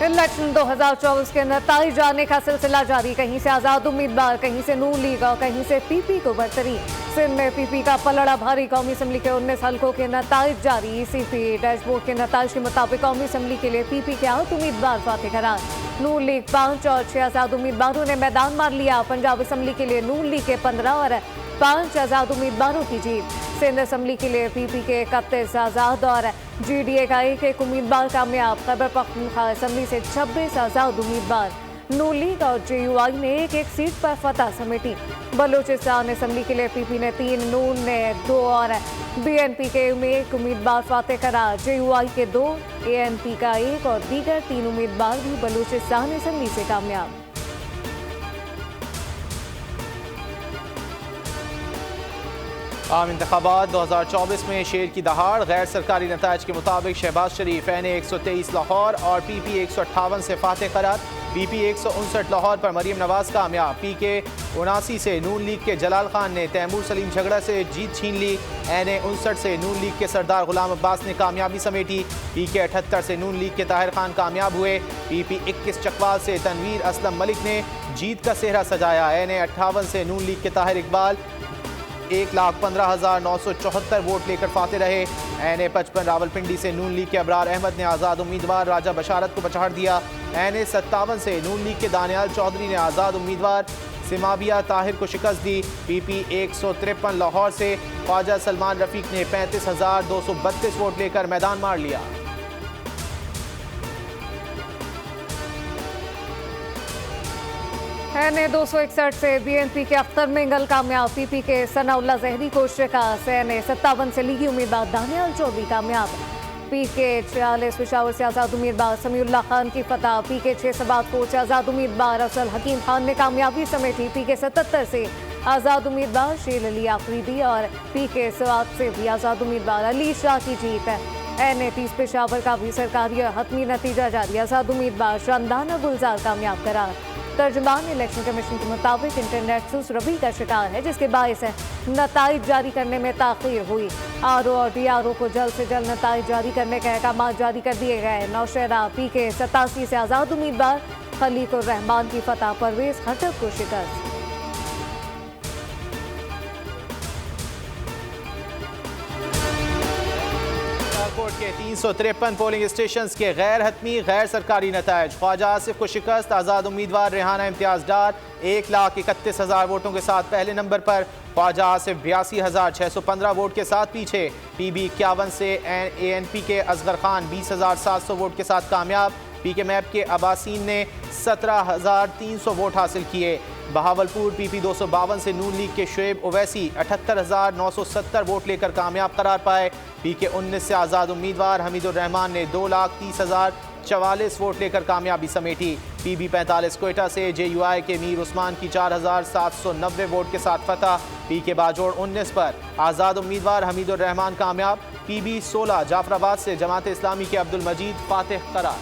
Election 2024 के नतीजे जानने का सिलसिला जारी। कहीं से आजाद उम्मीदवार, कहीं से नून लीग और कहीं से पीपी को बरतरी। सिंध में पीपी का पलड़ा भारी। कौमी असम्बली के 19 हल्कों के नतीजे जारी। ईसीपी डैशबोर्ड के नतीजे के मुताबिक कौमी असम्बली के लिए पीपी के 8 उम्मीदवार फाते करार। नून लीग 5 और 6 आजाद उम्मीदवारों ने मैदान मार लिया। पंजाब असम्बली के लिए नून लीग के 15 और 5 आजाद उम्मीदवारों की जीत। सिंध असम्बली के लिए पीपी के 31 आजाद और जीडीए का एक उम्मीदवार कामयाब। खैबर पख्तूनख्वा असम्बली से 26 आजाद उम्मीदवार। नून लीग और जेयूआई ने एक सीट पर फतह समेटी। बलूचिस्तान असम्बली के लिए पीपी ने 3, नून ने 2 और बीएनपी के 1 उम्मीदवार फाते करार। जेयूआई के 2, एएनपी का 1 और दीगर 3 उम्मीदवार भी बलूचिस्तान असम्बली से कामयाब। आम इंतखाबात 2024 में शेर की दहाड़। गैर सरकारी नताइज के मुताबिक शहबाज शरीफ एन 123 लाहौर और पीपी 158 से फाते करार। पीपी 159 लाहौर पर मरीम नवाज कामयाब। पीके 79 से नून लीग के जलाल खान ने तैमूर सलीम झगड़ा से जीत छीन ली। एन 59 से नून लीग के सरदार गुलाम अब्बास ने कामयाबी समेटी। पीके 78 से नून लीग के ताहिर खान कामयाब हुए। पीपी 21 चकवाल से तनवीर असलम मलिक ने जीत का सेहरा सजाया। एन 58 से नून लीग के ताहिर इकबाल 1,15,974 वोट लेकर फाते रहे। एन 55 रावलपिंडी से नून लीग के अबरार अहमद ने आज़ाद उम्मीदवार राजा बशारत को पछाड़ दिया। एन 57 से नून लीग के दानियाल चौधरी ने आज़ाद उम्मीदवार सिमाबिया ताहिर को शिकस्त दी। पीपी 153 लाहौर से ख्वाजा सलमान रफीक ने 35,232 वोट लेकर मैदान मार लिया। एन 261 से बीएनपी के अख्तर मिंगल कामयाब। पीपी के सनाउल्ला जहरी को शिकस्त। एन 57 से लीगी उम्मीदवार दानियाल चौधरी कामयाब। पीके 46 पेशावर से आज़ाद उम्मीदवार समीउल्लाह खान की फतह। पीके 6 सबातपुर से आज़ाद उम्मीदवार अफजल हकीम खान ने कामयाबी समेटी। पीके 77 से आज़ाद उम्मीदवार शेर अली आफरीदी और पीके 7 से भी आज़ाद उम्मीदवार अली शाह की जीत है। एन 30 पेशावर का भी सरकारी और हतमी नतीजा जारी। आज़ाद उम्मीदवार शानदाना गुलजार कामयाब करार। तर्जुमान इलेक्शन कमीशन के मुताबिक इंटरनेट सुस रबी का शिकार है, जिसके बायस नताइज जारी करने में ताख़ीर हुई। आरओ और डीआरओ को जल्द से जल्द नताइज जारी करने के अहकाम जारी कर दिए गए। नौशहरा पीके 87 से आज़ाद उम्मीदवार खलीकुर रहमान की फतह। परवेज खटक को शिकस्त। कोर्ट के 353 पोलिंग स्टेशन के गैर हतमी गैर सरकारी नताइज। ख्वाजा आसिफ को शिकस्त। आज़ाद उम्मीदवार रेहाना इम्तियाज डार 1,31,000 वोटों के साथ पहले नंबर पर। ख्वाजा आसिफ 82,615 वोट के साथ पीछे। पीबी 51 से एएनपी के असगर खान 20,700 वोट के साथ कामयाब। पीके मैप के अबासीन ने 17,300 वोट हासिल किए। बहावलपुर पीपी 252 से नून लीग के शुएब ओवैसी 78,970 वोट लेकर कामयाब करार पाए। पीके 19 से आज़ाद उम्मीदवार हमीदुर रहमान ने 2,30,044 वोट लेकर कामयाबी समेटी। पीबी 45 कोयटा से जेयूआई के मीर उस्मान की 4,790 वोट के साथ फतह। पीके बाजोड़ 19 पर आज़ाद उम्मीदवार हमीदुर रहमान कामयाब। पीबी 16 जाफराबाद से जमात इस्लामी के अब्दुल मजीद फातिह करार।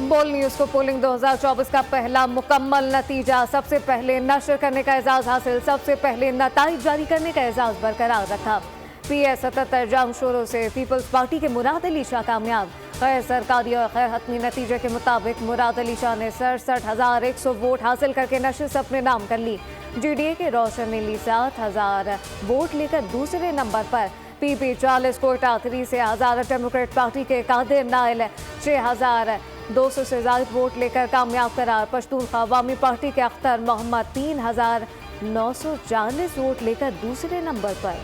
बोल न्यूज़ को पोलिंग 2024 का पहला मुकम्मल नतीजा। सबसे पहले नशर करने का एजाज हासिल। सबसे पहले नताइज जारी करने का एजाज बरकरार रखा। पीएस 77 जामशोरों से पीपल्स पार्टी के मुराद अली शाह कामयाब। गैर सरकारी और गैर हतमी नतीजे के मुताबिक मुराद अली शाह ने 67,100 वोट हासिल करके नशिस्त अपने नाम कर ली। जीडीए के रोशन अली 7,000 वोट लेकर दूसरे नंबर पर। पीपी 40 कोयटा 3 से आज़ाद डेमोक्रेट पार्टी के कादिर नाइल 6,200 से ज़ायद वोट लेकर कामयाब करार। पश्तूनख्वा अवामी पार्टी के अख्तर मोहम्मद 3,940 वोट लेकर दूसरे नंबर पर।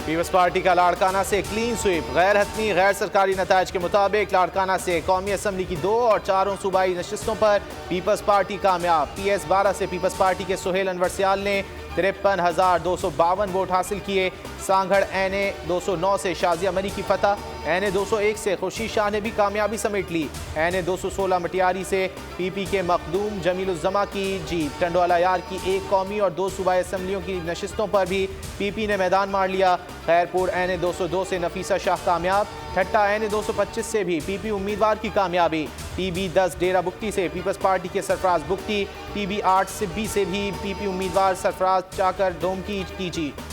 पीपल्स पार्टी का लाड़काना से क्लीन स्वीप। गैर हतमी गैर सरकारी नताइज के मुताबिक लाड़काना से कौमी असम्बली की 2 और 4 सूबाई नशिस्तों पर पीपल्स पार्टी कामयाब। PS 12 से पीपल्स पार्टी के सुहेल अनवर सियाल ने 53,252 वोट हासिल किए। सांगड़ NA 209 से शाजिया मरी की फतह। NA 201 से खुर्शीद शाह ने भी कामयाबी समेट ली। NA 216 मटियारी से PP के मखदूम जमीलुज़्ज़मा की जीत। टंडवाला यार की 1 कौमी और 2 सूबाई असम्बलियों की नशिस्तों पर भी PP ने मैदान मार लिया। खैरपुर NA 202 से नफीसा शाह कामयाब। ठट्टा NA 225 से भी PP उम्मीदवार की कामयाबी। PB 10 डेरा बुगटी से पीपल्स पार्टी के सरफराज बुगटी, PB 8 सिब्बी से भी PP उम्मीदवार सरफराज चाकर डोमकी की जीत।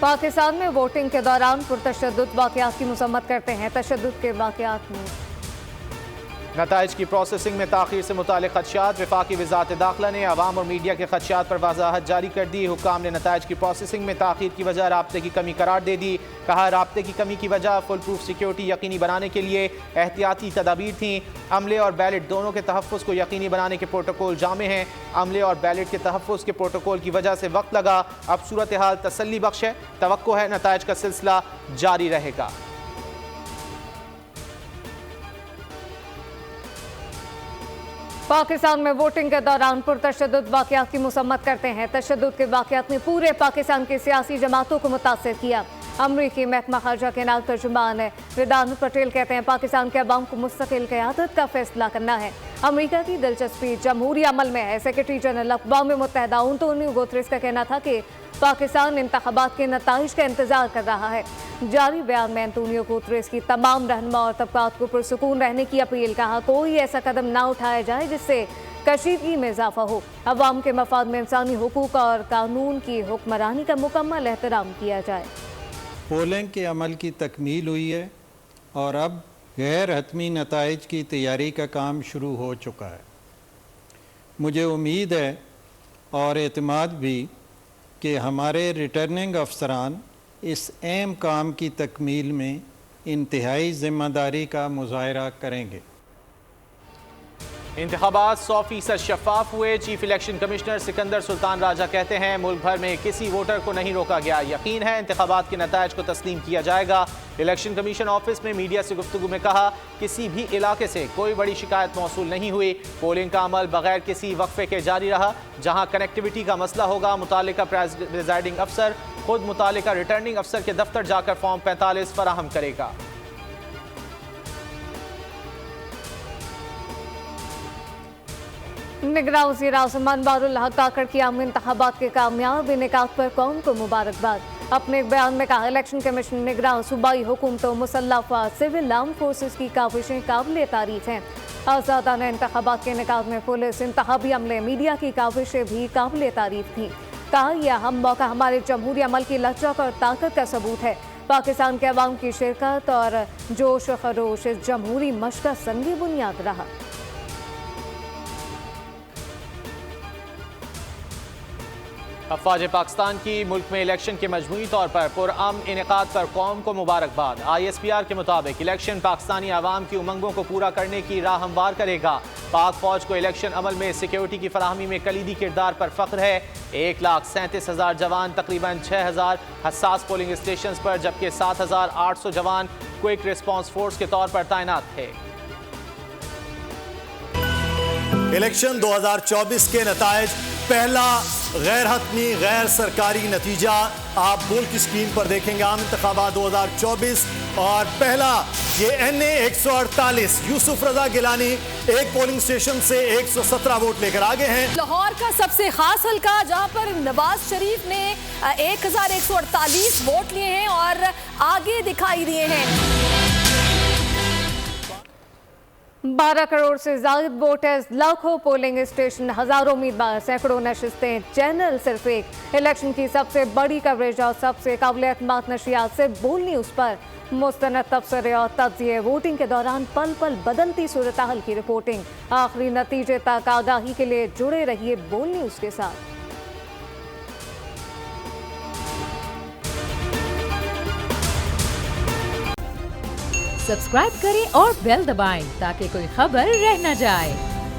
पाकिस्तान में वोटिंग के दौरान पुरतशद्दुद वाक़यात की मज़म्मत करते हैं। तशद्दुद के वाक़यात में नताइज की प्रोसेसिंग में ताख़ीर से मुतालिक खदशात, वफाकी वज़ारत दाखिला ने अवाम और मीडिया के खदशात पर वज़ाहत जारी कर दी। हुक्काम ने नताइज की प्रोसेसिंग में ताख़ीर की वजह राब्ते की कमी करार दे दी। कहा, राब्ते की कमी की वजह फुल प्रूफ सिक्योरिटी यकीनी बनाने के लिए एहतियाती तदाबीर थी। अमले और बैलेट दोनों के तहफ़्फ़ुज़ को यकीनी बनाने के प्रोटोकॉल जामे हैं। अमले और बैलेट के तहफ़्फ़ुज़ के प्रोटोकॉल की वजह से वक्त लगा, अब सूरत हाल तसल्ली बख्श है। तवक्को है नताइज का सिलसिला जारी रहेगा। पाकिस्तान में वोटिंग के दौरान पुरतशद्दुद वाक़यात की मज़म्मत करते हैं। तशद्दुद के वाक़यात ने पूरे पाकिस्तान की सियासी जमातों को मुतासिर किया। अमरीकी महकमा खारजा के नायब तर्जुमान विदान पटेल कहते हैं, पाकिस्तान के अवाम को मुस्तकिल क़यादत का फैसला करना है। अमरीका की दिलचस्पी जमहूरी अमल में है। सेक्रेटरी जनरल अक़वाम मुत्तहिदा अंटोनियो गुतरेस का कहना था कि पाकिस्तान इंतख़ाबात के नताइज का इंतज़ार कर रहा है। जारी बयान में अंटोनियो गुतरेस की तमाम रहनुमा और तबक़ात को पुरसुकून रहने की अपील। कहा, कोई ऐसा कदम ना उठाया जाए जिससे कशीदगी में इजाफा हो। अवाम के मफाद में इंसानी हुकूक और कानून की हुक्मरानी का मुकम्मल एहतराम किया जाए। पोलिंग के अमल की तकमील हुई है और अब गैर हतमी नताइज की तैयारी का काम शुरू हो चुका है। मुझे उम्मीद है और एतमाद भी कि हमारे रिटर्निंग अफसरान इस अहम काम की तकमील में इंतहाई ज़िम्मेदारी का मुज़ाहरा करेंगे। इंतखाबात 100% शफाफ हुए। Chief election commissioner Sikandar Sultan Raja कहते हैं, मुल्क भर में किसी वोटर को नहीं रोका गया। यकीन है इंतखाबात के नताइज को तस्लीम किया जाएगा। इलेक्शन कमीशन ऑफिस में मीडिया से गुफ्तगू में कहा, किसी भी इलाके से कोई बड़ी शिकायत मौसूल नहीं हुई। पोलिंग का अमल बगैर किसी वक्फे के जारी रहा। जहां कनेक्टिविटी का मसला होगा, मुतालिका प्रेजाइडिंग अफसर खुद मुतालिका रिटर्निंग अफसर के दफ्तर जाकर फॉर्म 45 फराहम करेगा। निगरान वज़ीर आज़म अनवारुल हक काकड़ की आम इंतखाबात के कामयाब इनेकाद पर कौम को मुबारकबाद। अपने एक बयान में कहा, इलेक्शन कमीशन निगरान सूबाई हुकूमतों मुसल्लह अफ़वाद सिविल आर्म फोर्सेस की काविशें काबिल तारीफ हैं। आज़ादाना इंतखाबात के इनेकाद में पुलिस, इंतखाबी अमले, मीडिया की काविशें भी काबिल तारीफ थी। कहा, यह अहम मौका हमारे जमहूरी अमल की लचक और ताकत का सबूत है। पाकिस्तान के अवाम की शिरकत और जोश खरोश इस जमहूरी मशक़ का संगी बुनियाद रहा। अफवाज पाकिस्तान की मुल्क में इलेक्शन के मजमूई तौर पर पुरअमन इनेकाद पर कौम को मुबारकबाद। ISPR के मुताबिक इलेक्शन पाकिस्तानी आवाम की उमंगों को पूरा करने की राह हमवार करेगा। पाक फौज को इलेक्शन अमल में सिक्योरिटी की फराहमी में कलीदी किरदार पर फख्र है। 1,37,000 जवान तकरीबन 6,000 हसास पोलिंग स्टेशन पर, जबकि 7,800 जवान क्विक रिस्पॉन्स फोर्स के तौर पर तैनात थे। इलेक्शन 2024 के नताइज, पहला गैर हतमी गैर सरकारी नतीजा आप मुल्क की स्क्रीन पर देखेंगे। आम इंतखाबात 2024 और पहला ये NA 148 यूसुफ रजा गिलानी एक पोलिंग स्टेशन से 117 वोट लेकर आगे हैं। लाहौर का सबसे खास हल्का जहां पर नवाज शरीफ ने 1148 वोट लिए हैं और आगे दिखाई दिए हैं। 12 करोड़ से ज्यादा वोटर्स, लाखों पोलिंग स्टेशन, हजारों उम्मीदवार, सैकड़ों नशिस्तें, चैनल सिर्फ एक। इलेक्शन की सबसे बड़ी कवरेज और सबसे काबिल एतमाद नशियात से बोल न्यूज़ पर मुस्तनद तबसरे और तज्जिए। वोटिंग के दौरान पल पल बदलती सूरत हाल की रिपोर्टिंग। आखिरी नतीजे तक आगाही के लिए जुड़े रहिए बोल न्यूज़ के साथ। सब्सक्राइब करें और बेल दबाएं ताकि कोई खबर रह न जाए।